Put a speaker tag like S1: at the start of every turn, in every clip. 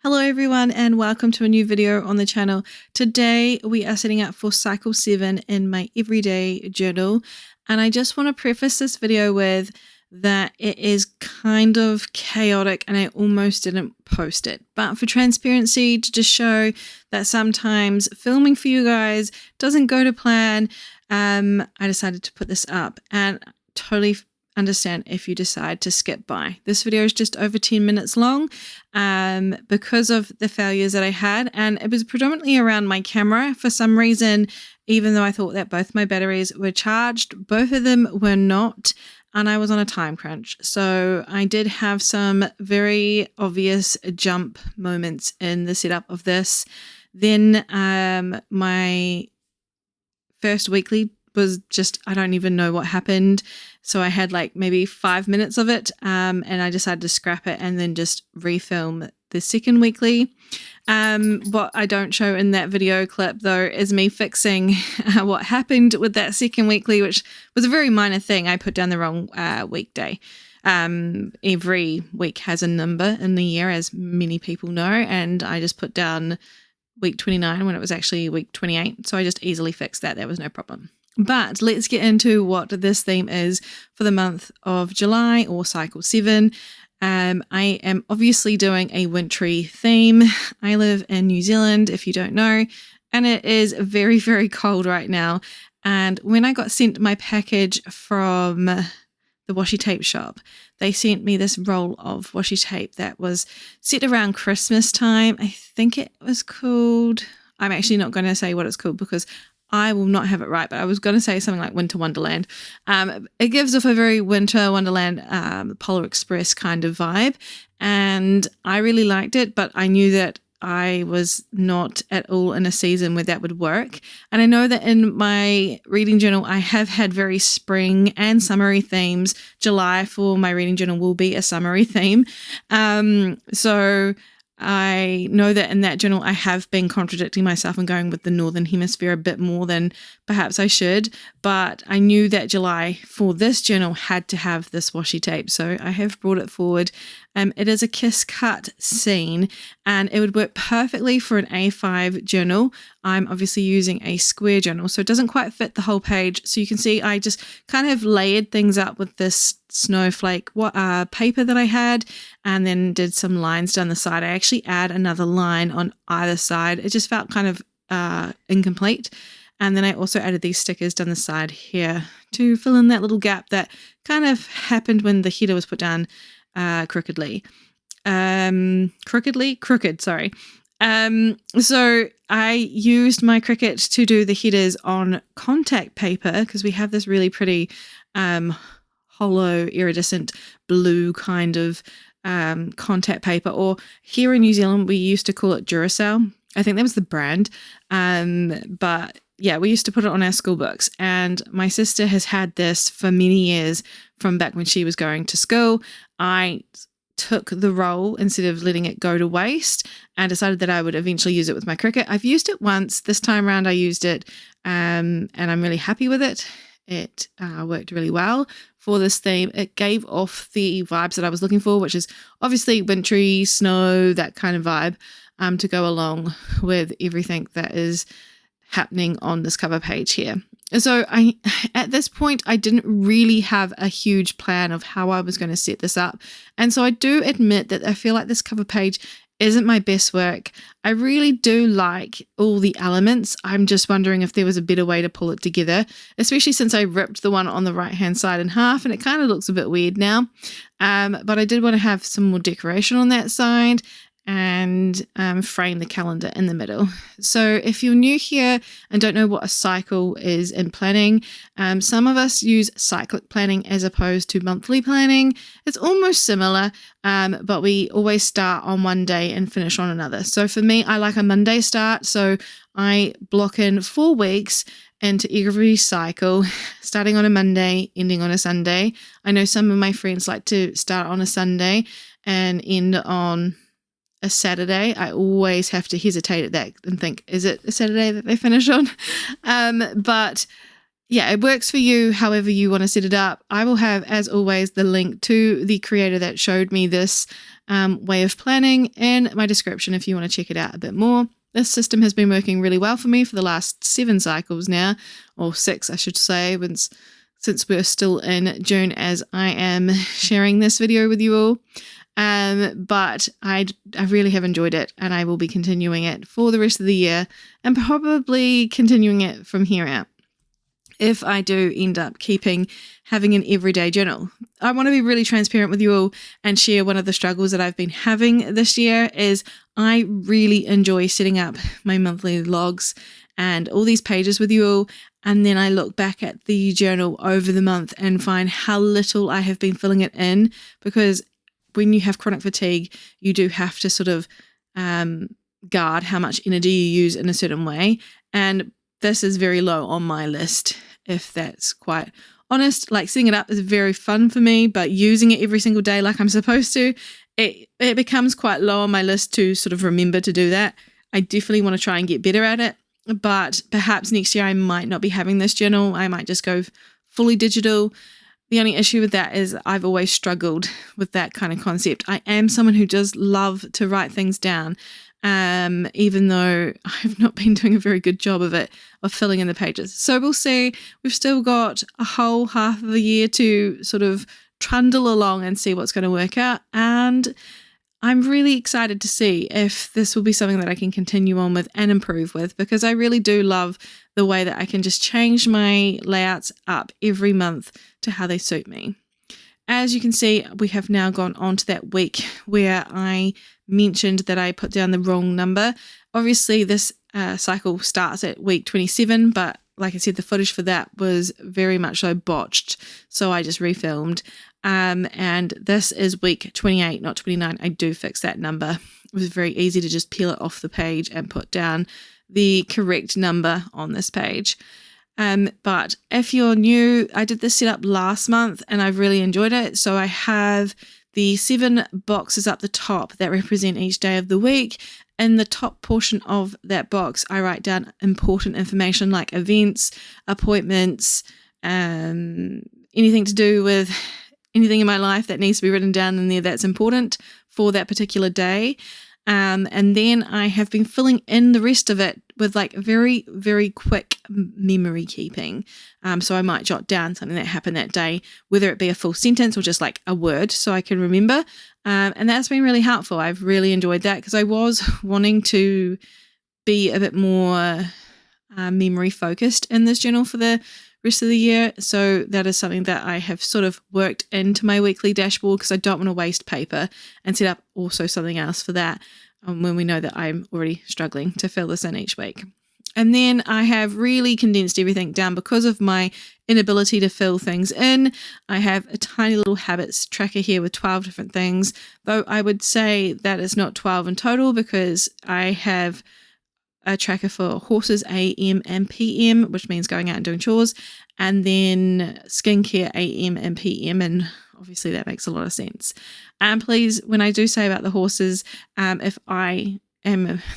S1: Hello everyone and welcome to a new video on the channel. Today we are setting up for cycle 7 in my everyday journal, and I just want to preface this video with that it is kind of chaotic and I almost didn't post it, but for transparency, to just show that sometimes filming for you guys doesn't go to plan, I decided to put this up, and totally understand if you decide to skip by. This video is just over 10 minutes long because of the failures that I had, and it was predominantly around my camera. For some reason, even though I thought that both my batteries were charged, both of them were not, and I was on a time crunch. So I did have some very obvious jump moments in the setup of this. Then my first weekly was just, I don't even know what happened. So I had like maybe 5 minutes of it, and I decided to scrap it and then just refilm the second weekly. What I don't show in that video clip though is me fixing what happened with that second weekly, which was a very minor thing. I put down the wrong weekday. Every week has a number in the year, as many people know, and I just put down week 29 when it was actually week 28. So I just easily fixed that. That was no problem. But let's get into what this theme is for the month of July, or cycle 7. I am obviously doing a wintry theme. I live in New Zealand, if you don't know, and it is very, very cold right now. And when I got sent my package from the washi tape shop, they sent me this roll of washi tape that was set around Christmas time. I think it was called, I'm actually not going to say what it's called because I will not have it right, but I was going to say something like Winter Wonderland. It gives off a very Winter Wonderland, Polar Express kind of vibe, and I really liked it, but I knew that I was not at all in a season where that would work. And I know that in my reading journal, I have had very spring and summery themes. July for my reading journal will be a summery theme. So I know that in that journal I have been contradicting myself and going with the Northern Hemisphere a bit more than perhaps I should, but I knew that July for this journal had to have this washi tape, so I have brought it forward. It is a kiss cut scene, and it would work perfectly for an A5 journal. I'm obviously using a square journal, so it doesn't quite fit the whole page. So you can see I just kind of layered things up with this snowflake paper that I had, and then did some lines down the side. I actually add another line on either side. It just felt kind of incomplete. And then I also added these stickers down the side here to fill in that little gap that kind of happened when the header was put down crookedly. Crooked, sorry. So I used my Cricut to do the headers on contact paper, because we have this really pretty hollow iridescent blue kind of contact paper, or here in New Zealand we used to call it Duracell. I think that was the brand, but yeah, we used to put it on our school books, and my sister has had this for many years from back when she was going to school. I took the roll instead of letting it go to waste and decided that I would eventually use it with my Cricut. I've used it once. This time around I used it, and I'm really happy with it. It worked really well for this theme. It gave off the vibes that I was looking for, which is obviously wintry, snow, that kind of vibe, to go along with everything that is happening on this cover page here. So at this point, I didn't really have a huge plan of how I was going to set this up. And so I do admit that I feel like this cover page isn't my best work. I really do like all the elements. I'm just wondering if there was a better way to pull it together, especially since I ripped the one on the right hand side in half and it kind of looks a bit weird now. But I did want to have some more decoration on that side and frame the calendar in the middle. So if you're new here and don't know what a cycle is in planning, some of us use cyclic planning as opposed to monthly planning. It's almost similar, but we always start on one day and finish on another. So for me, I like a Monday start, so I block in 4 weeks into every cycle, starting on a Monday, ending on a Sunday. I know some of my friends like to start on a Sunday and end on a Saturday. I always have to hesitate at that and think, is it a Saturday that they finish on? But yeah, it works for you however you want to set it up. I will have, as always, the link to the creator that showed me this way of planning in my description if you want to check it out a bit more. This system has been working really well for me for the last 7 cycles now, or 6 I should say, since we're still in June as I am sharing this video with you all. But I really have enjoyed it, and I will be continuing it for the rest of the year and probably continuing it from here out if I do end up having an everyday journal. I want to be really transparent with you all and share one of the struggles that I've been having this year is I really enjoy setting up my monthly logs and all these pages with you all, and then I look back at the journal over the month and find how little I have been filling it in, because when you have chronic fatigue, you do have to sort of guard how much energy you use in a certain way, and this is very low on my list, if that's quite honest. Like, setting it up is very fun for me, but using it every single day like I'm supposed to, it becomes quite low on my list to sort of remember to do that. I definitely want to try and get better at it, but perhaps next year I might not be having this journal. I might just go fully digital. The only issue with that is I've always struggled with that kind of concept. I am someone who does love to write things down, even though I've not been doing a very good job of filling in the pages. So we'll see. We've still got a whole half of the year to sort of trundle along and see what's going to work out. And I'm really excited to see if this will be something that I can continue on with and improve with, because I really do love the way that I can just change my layouts up every month to how they suit me. As you can see, we have now gone on to that week where I mentioned that I put down the wrong number. Obviously, this cycle starts at week 27, but like I said, the footage for that was very much so botched, so I just refilmed. And this is week 28, not 29. I do fix that number. It was very easy to just peel it off the page and put down the correct number on this page. But if you're new, I did this setup last month and I've really enjoyed it. So I have the 7 boxes up the top that represent each day of the week. In the top portion of that box, I write down important information like events, appointments, anything to do with anything in my life that needs to be written down in there that's important for that particular day. And then I have been filling in the rest of it with like very, very quick memory keeping. So I might jot down something that happened that day, whether it be a full sentence or just like a word so I can remember. And that's been really helpful. I've really enjoyed that because I was wanting to be a bit more memory focused in this journal for the rest of the year. So that is something that I have sort of worked into my weekly dashboard because I don't want to waste paper, and set up also something else for that when we know that I'm already struggling to fill this in each week. And then I have really condensed everything down because of my inability to fill things in. I have a tiny little habits tracker here with 12 different things, though I would say that is not 12 in total because I have a tracker for horses AM and PM, which means going out and doing chores, and then skincare AM and PM, and obviously that makes a lot of sense. And please, when I do say about the horses, the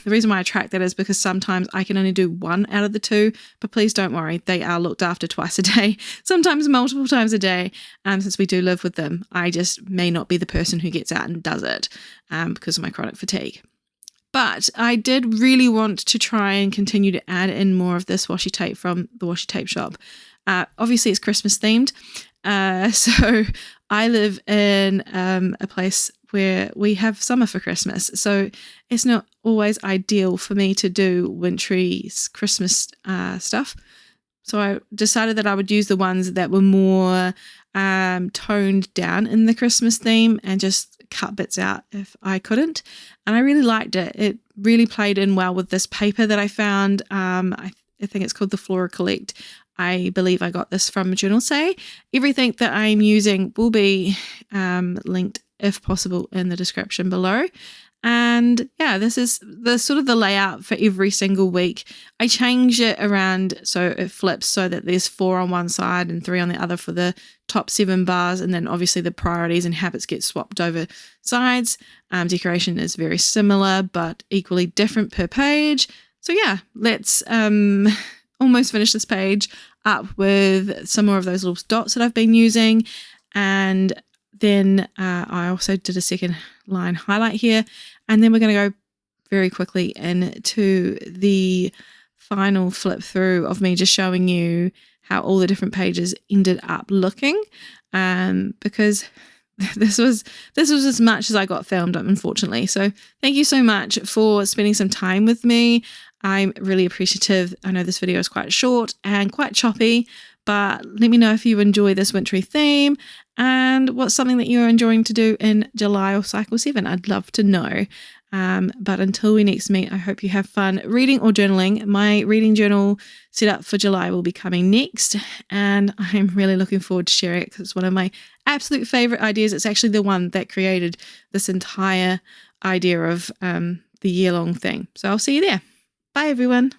S1: reason why I track that is because sometimes I can only do 1 out of the 2, but please don't worry, they are looked after twice a day, sometimes multiple times a day, since we do live with them. I just may not be the person who gets out and does it because of my chronic fatigue. But I did really want to try and continue to add in more of this washi tape from the washi tape shop. Obviously, it's Christmas themed. So I live in a place where we have summer for Christmas. So it's not always ideal for me to do wintry Christmas stuff. So I decided that I would use the ones that were more toned down in the Christmas theme and just cut bits out if I couldn't. And I really liked it. It really played in well with this paper that I found. I think it's called the Flora Collect. I believe I got this from 𝓤𝓼𝓮𝓷𝓫. Everything that I'm using will be linked, if possible, in the description below. And yeah, this is the sort of the layout for every single week. I change it around so it flips so that there's 4 on one side and 3 on the other for the top 7 bars, and then obviously the priorities and habits get swapped over sides. Decoration is very similar but equally different per page. So yeah, let's almost finish this page. up with some more of those little dots that I've been using. And then I also did a second line highlight here. And then we're going to go very quickly into the final flip through of me just showing you how all the different pages ended up looking, because this was as much as I got filmed, unfortunately. So thank you so much for spending some time with me. I'm really appreciative. I know this video is quite short and quite choppy, but let me know if you enjoy this wintry theme and what's something that you're enjoying to do in July or Cycle 7. I'd love to know. But until we next meet, I hope you have fun reading or journaling. My reading journal set up for July will be coming next, and I'm really looking forward to sharing it because it's one of my absolute favorite ideas. It's actually the one that created this entire idea of the year-long thing. So I'll see you there. Bye, everyone.